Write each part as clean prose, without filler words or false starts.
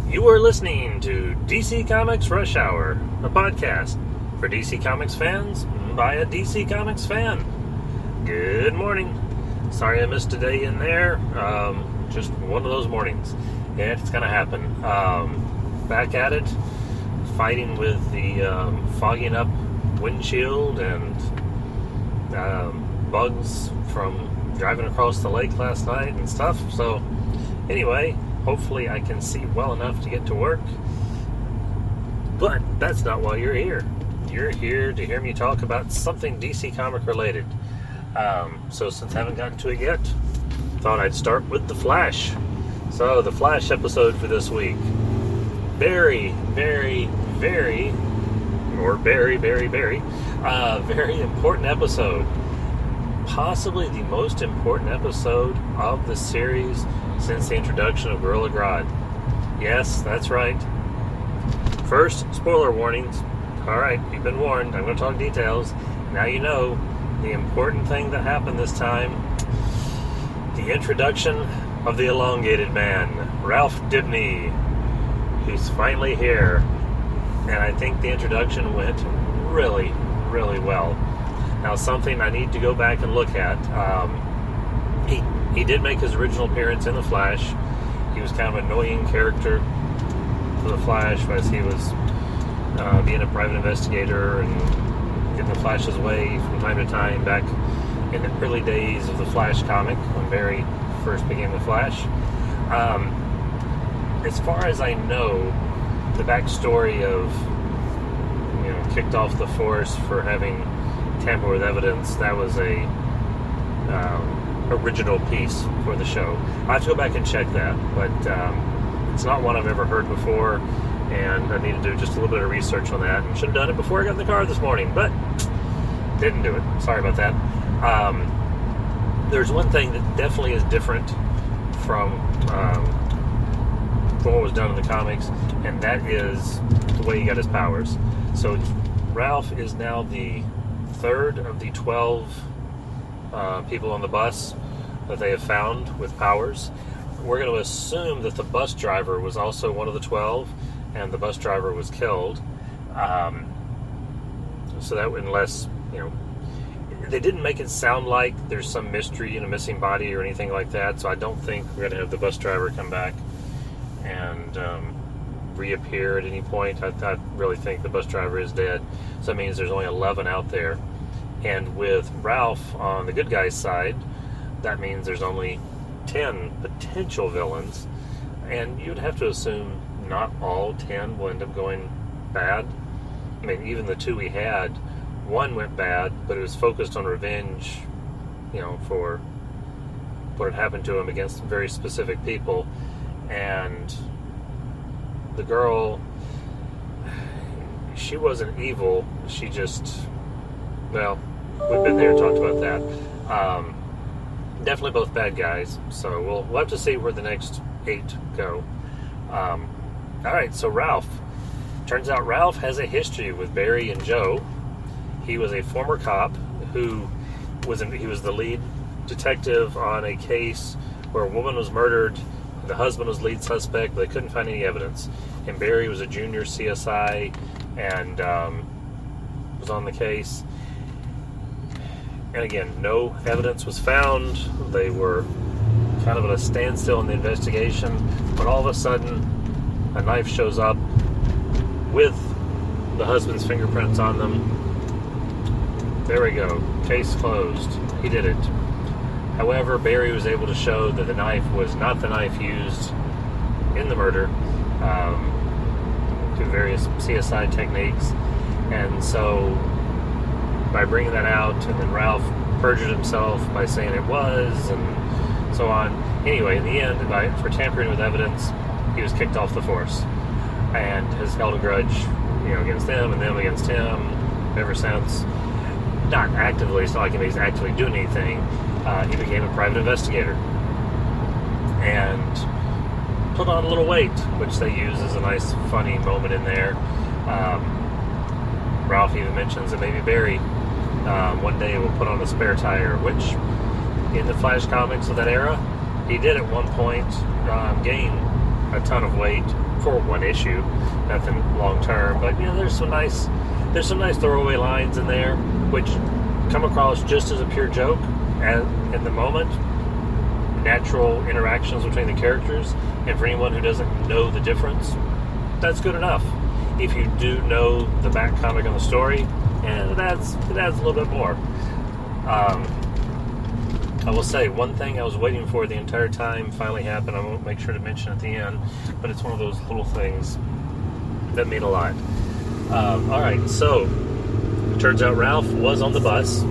You are listening to DC Comics Rush Hour, a podcast for DC Comics fans by a DC Comics fan. Good morning. Sorry I missed a day in there. Just one of those mornings. Yeah, it's going to happen. Back at it, fighting with the fogging up windshield and bugs from driving across the lake last night and stuff. So, anyway, hopefully I can see well enough to get to work. But that's not why you're here. You're here to hear me talk about something DC comic related. So since I haven't gotten to it yet, thought I'd start with The Flash. So the Flash episode for this week. Very important episode. Possibly the most important episode of the series since the introduction of Gorilla Grodd. Yes, that's right. First, spoiler warnings. Alright, you've been warned. I'm going to talk details. Now you know the important thing that happened this time. The introduction of the Elongated Man, Ralph Dibny. He's finally here. And I think the introduction went really well. Now, something I need to go back and look at. He did make his original appearance in The Flash. He was kind of an annoying character for The Flash as he was being a private investigator and getting The Flash's way from time to time back in the early days of the Flash comic when Barry first became The Flash. As far as I know, the backstory of, kicked off the force for having tampered with evidence, that was a original piece for the show. I have to go back and check that, but it's not one I've ever heard before, and I need to do just a little bit of research on that, and should have done it before I got in the car this morning, but didn't do it. Sorry about that. There's one thing that definitely is different from what was done in the comics, and that is the way he got his powers. So Ralph is now the third of the 12 people on the bus that they have found with powers. We're going to assume that the bus driver was also one of the 12, and the bus driver was killed. So that, unless, they didn't make it sound like there's some mystery in a missing body or anything like that, so I don't think we're going to have the bus driver come back and reappear at any point. I really think the bus driver is dead, so that means there's only 11 out there. And with Ralph on the good guy's side, that means there's only 10 potential villains, and you'd have to assume not all 10 will end up going bad. I mean, even the two we had, one went bad, but it was focused on revenge, for what had happened to him against very specific people. And the girl, she wasn't evil, she just, we've been there and talked about that. Definitely both bad guys, so we'll have to see where the next 8 go. Alright, so Ralph. Turns out Ralph has a history with Barry and Joe. He was a former cop who he was the lead detective on a case where a woman was murdered. The husband was lead suspect, but they couldn't find any evidence. And Barry was a junior CSI and was on the case. And again, no evidence was found. They were kind of at a standstill in the investigation. But all of a sudden, a knife shows up with the husband's fingerprints on them. There we go. Case closed. He did it. However, Barry was able to show that the knife was not the knife used in the murder through various CSI techniques. And so, by bringing that out, and then Ralph perjured himself by saying it was, and so on. Anyway, in the end, for tampering with evidence, he was kicked off the force, and has held a grudge, against them and them against him ever since. Not actively, it's not like he's actively doing anything. He became a private investigator and put on a little weight, which they use as a nice, funny moment in there. Ralph even mentions that maybe Barry one day will put on a spare tire, which in the Flash comics of that era, he did at one point gain a ton of weight for one issue, nothing long term. But there's some nice throwaway lines in there, which come across just as a pure joke, and in the moment, natural interactions between the characters. And for anyone who doesn't know the difference, that's good enough. If you do know the back comic on the story, and it adds a little bit more. I will say one thing I was waiting for the entire time finally happened. I won't make sure to mention at the end, but it's one of those little things that mean a lot. Alright, so it turns out Ralph was on the bus,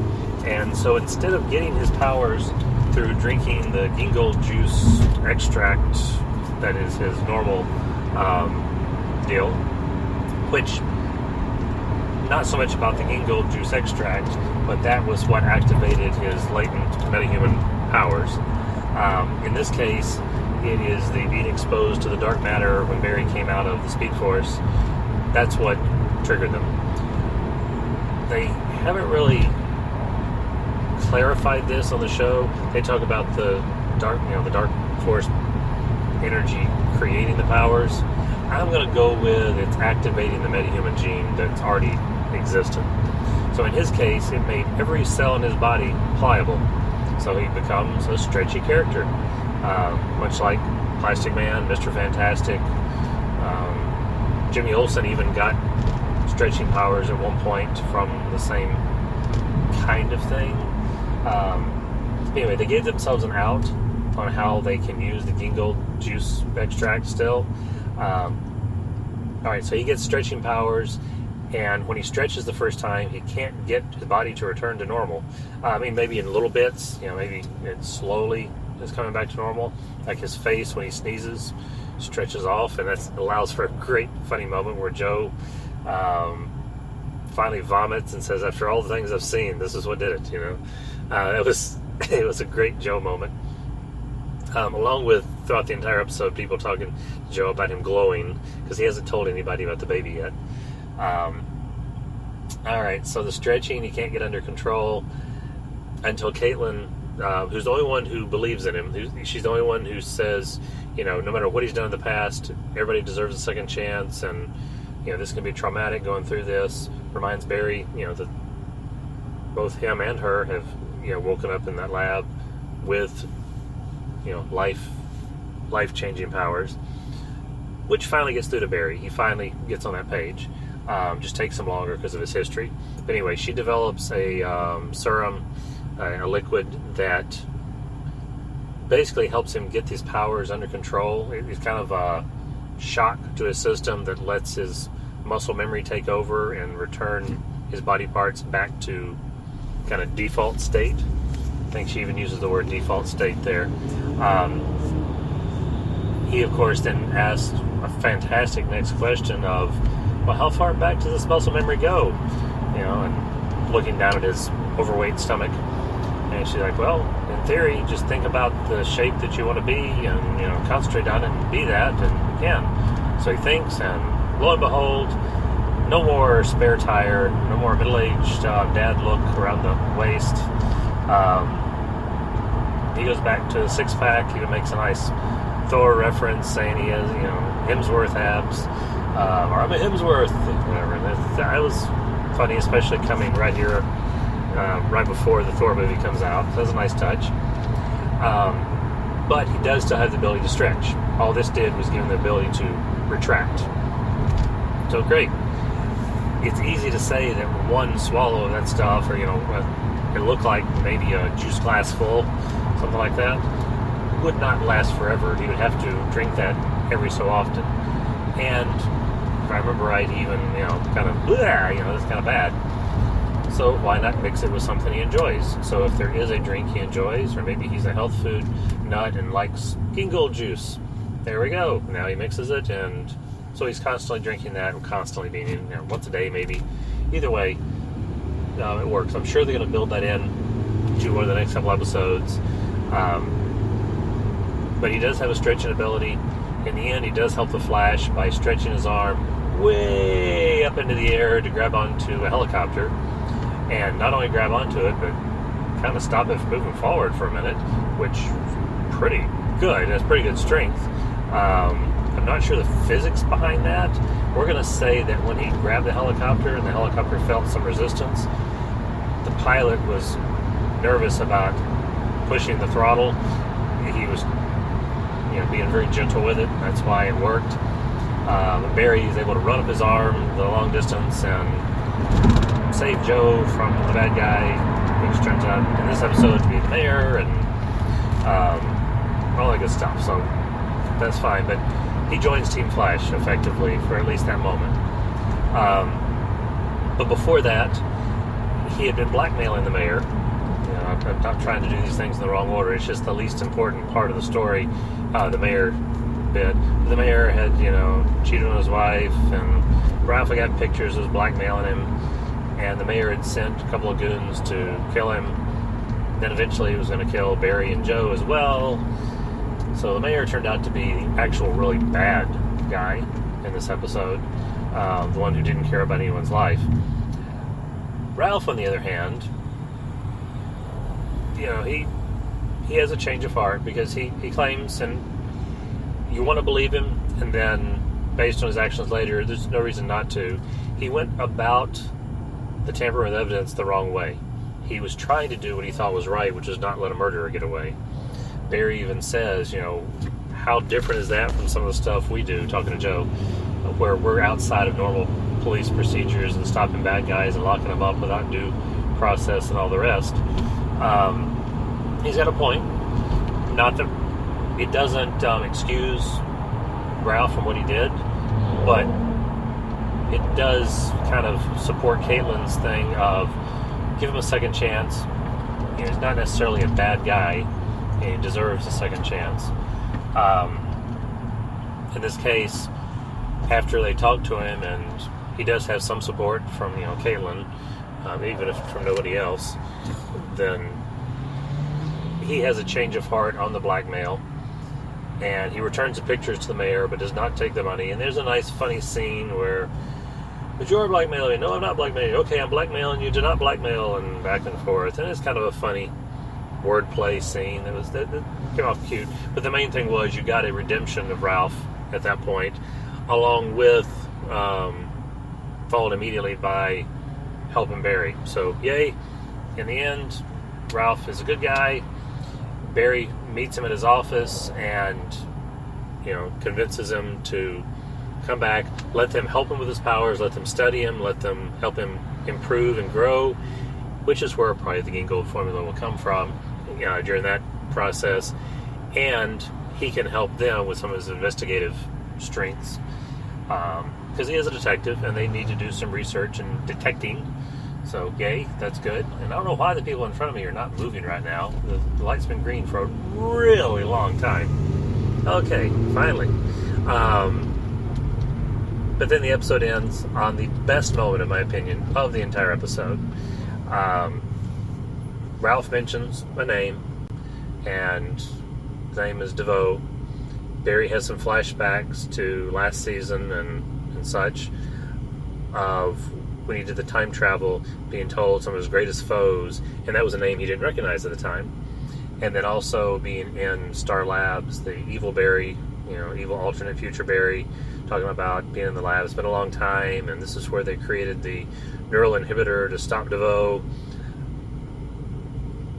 and so instead of getting his powers through drinking the gingold juice extract that is his normal deal, which, not so much about the gingold juice extract, but that was what activated his latent metahuman powers. In this case, it is the being exposed to the dark matter when Barry came out of the Speed Force. That's what triggered them. They haven't really clarified this on the show. They talk about the dark force energy creating the powers. I'm going to go with it's activating the metahuman gene that's already existent. So in his case, it made every cell in his body pliable. So he becomes a stretchy character, much like Plastic Man, Mr. Fantastic. Jimmy Olsen even got stretching powers at one point from the same kind of thing. Anyway, they gave themselves an out on how they can use the gingold juice extract still. Alright, so he gets stretching powers, and when he stretches the first time, he can't get his body to return to normal. Maybe in little bits, maybe it slowly is coming back to normal. Like his face when he sneezes stretches off, and that allows for a great funny moment where Joe finally vomits and says, "After all the things I've seen, this is what did it." It was a great Joe moment. Along with throughout the entire episode, people talking to Joe about him glowing because he hasn't told anybody about the baby yet. Alright, so the stretching he can't get under control until Caitlin, who's the only one who believes in him, she's the only one who says, no matter what he's done in the past, everybody deserves a second chance, and this can be traumatic going through this. Reminds Barry, that both him and her have woken up in that lab with life-changing powers, which finally gets through to Barry. He finally gets on that page. Just takes him longer because of his history. But anyway, she develops a serum, a liquid that basically helps him get these powers under control. It's kind of a shock to his system that lets his muscle memory take over and return his body parts back to kind of default state. I think she even uses the word default state there. He, of course, then asked a fantastic next question of, well, how far back does this muscle memory go? And looking down at his overweight stomach. And she's like, well, in theory, just think about the shape that you want to be and, concentrate on it and be that, and you can. So he thinks, and lo and behold, no more spare tire, no more middle-aged dad look around the waist. He goes back to the six-pack. He makes a nice Thor reference saying he has, Hemsworth abs. Or I'm a Hemsworth, whatever. That was funny, especially coming right here, right before the Thor movie comes out. So that's a nice touch. But he does still have the ability to stretch. All this did was give him the ability to retract. So great. It's easy to say that one swallow of that stuff, or it looked like maybe a juice glass full, something like that, would not last forever. He would have to drink that every so often. And if I remember right, even, kind of, that's kind of bad. So why not mix it with something he enjoys? So if there is a drink he enjoys, or maybe he's a health food nut and likes gingold juice, there we go. Now he mixes it, and so he's constantly drinking that and constantly being in, once a day maybe. Either way, it works. I'm sure they're going to build that in to one of the next couple episodes. But he does have a stretching ability. In the end, he does help the Flash by stretching his arm way up into the air to grab onto a helicopter. And not only grab onto it, but kind of stop it from moving forward for a minute, which is pretty good. That's pretty good strength. not sure the physics behind that. We're going to say that when he grabbed the helicopter and the helicopter felt some resistance, the pilot was nervous about pushing the throttle. He was, being very gentle with it. That's why it worked. Barry is able to run up his arm the long distance and save Joe from the bad guy, which turns out in this episode to be the mayor, and all that good stuff. So that's fine. But he joins Team Flash effectively for at least that moment. But before that, he had been blackmailing the mayor. I'm not trying to do these things in the wrong order. It's just the least important part of the story, the mayor bit. The mayor had, cheated on his wife, and Ralph had got pictures, was blackmailing him, and the mayor had sent a couple of goons to kill him. Then eventually he was going to kill Barry and Joe as well. So the mayor turned out to be the actual really bad guy in this episode, the one who didn't care about anyone's life. Ralph, on the other hand, he has a change of heart, because he claims, and you want to believe him, and then based on his actions later, there's no reason not to. He went about the tampering with evidence the wrong way. He was trying to do what he thought was right, which is not let a murderer get away. Barry even says, how different is that from some of the stuff we do, talking to Joe, where we're outside of normal police procedures and stopping bad guys and locking them up without due process and all the rest. He's got a point. Not that it doesn't excuse Ralph from what he did, but it does kind of support Caitlin's thing of give him a second chance. He's not necessarily a bad guy, and he deserves a second chance. In this case, after they talk to him, and he does have some support from Caitlin, even if from nobody else, then he has a change of heart on the blackmail, and he returns the pictures to the mayor but does not take the money. And there's a nice funny scene where, but you're blackmailing me. No, I'm not blackmailing you. Okay, I'm blackmailing you. Do not blackmail, and back and forth. And it's kind of a funny wordplay scene that came off cute. But the main thing was you got a redemption of Ralph at that point, along with followed immediately by helping Barry. So yay! In the end, Ralph is a good guy. Barry meets him at his office and convinces him to come back, let them help him with his powers, let them study him, let them help him improve and grow, which is where probably the Green Gold formula will come from during that process. And he can help them with some of his investigative strengths, because he is a detective and they need to do some research and detecting. So yay, that's good. And I don't know why the people in front of me are not moving right now. The light's been green for a really long time. Okay, finally. But then the episode ends on the best moment, in my opinion, of the entire episode. Ralph mentions a name, and his name is DeVoe. Barry has some flashbacks to last season and such, of when he did the time travel, being told some of his greatest foes, and that was a name he didn't recognize at the time. And then also being in Star Labs, the evil Barry, evil alternate future Barry, talking about being in the lab. It's been a long time, and this is where they created the neural inhibitor to stop DeVoe.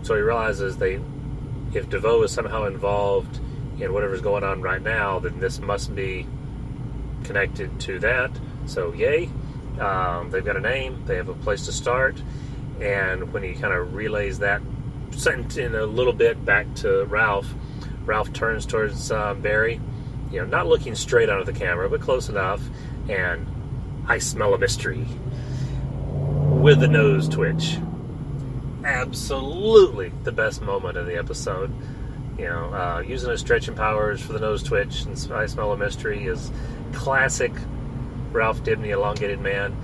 So he realizes if DeVoe is somehow involved in whatever's going on right now, then this must be connected to that. So yay. They've got a name, they have a place to start, and when he kind of relays that sent in a little bit back to Ralph turns towards Barry, not looking straight onto the camera, but close enough, and I smell a mystery, with the nose twitch. Absolutely the best moment of the episode. Using his stretching powers for the nose twitch and I smell a mystery is classic Ralph Dibny, Elongated Man.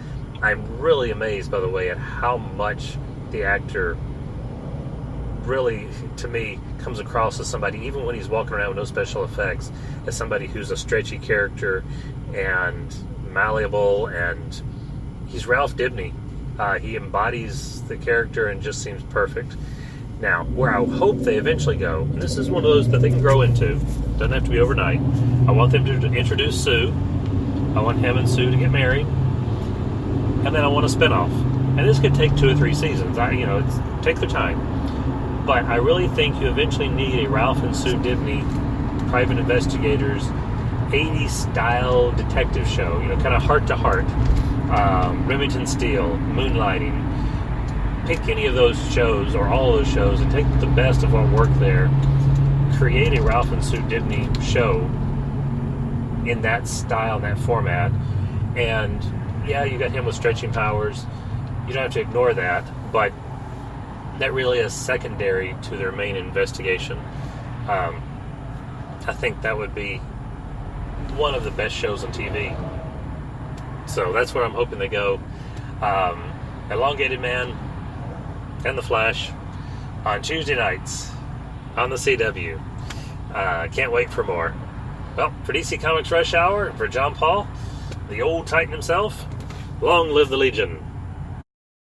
I'm really amazed, by the way, at how much the actor really, to me, comes across as somebody, even when he's walking around with no special effects, as somebody who's a stretchy character and malleable, and he's Ralph Dibny. He embodies the character and just seems perfect. Now, where I hope they eventually go, and this is one of those that they can grow into, doesn't have to be overnight. I want them to introduce Sue. I want him and Sue to get married, and then I want a spinoff. And this could take 2 or 3 seasons. Take their time. But I really think you eventually need a Ralph and Sue Dibny private investigators 80s style detective show. Kind of heart to heart. Remington Steele, Moonlighting. Pick any of those shows or all of those shows and take the best of what worked there. Create a Ralph and Sue Dibny show in that style, in that format. And yeah, you got him with stretching powers. You don't have to ignore that, but that really is secondary to their main investigation. I think that would be one of the best shows on TV. So that's where I'm hoping they go. Elongated Man and The Flash on Tuesday nights on the CW. Can't wait for more. Well, for DC Comics Rush Hour and for John Paul, the old Titan himself, long live the Legion.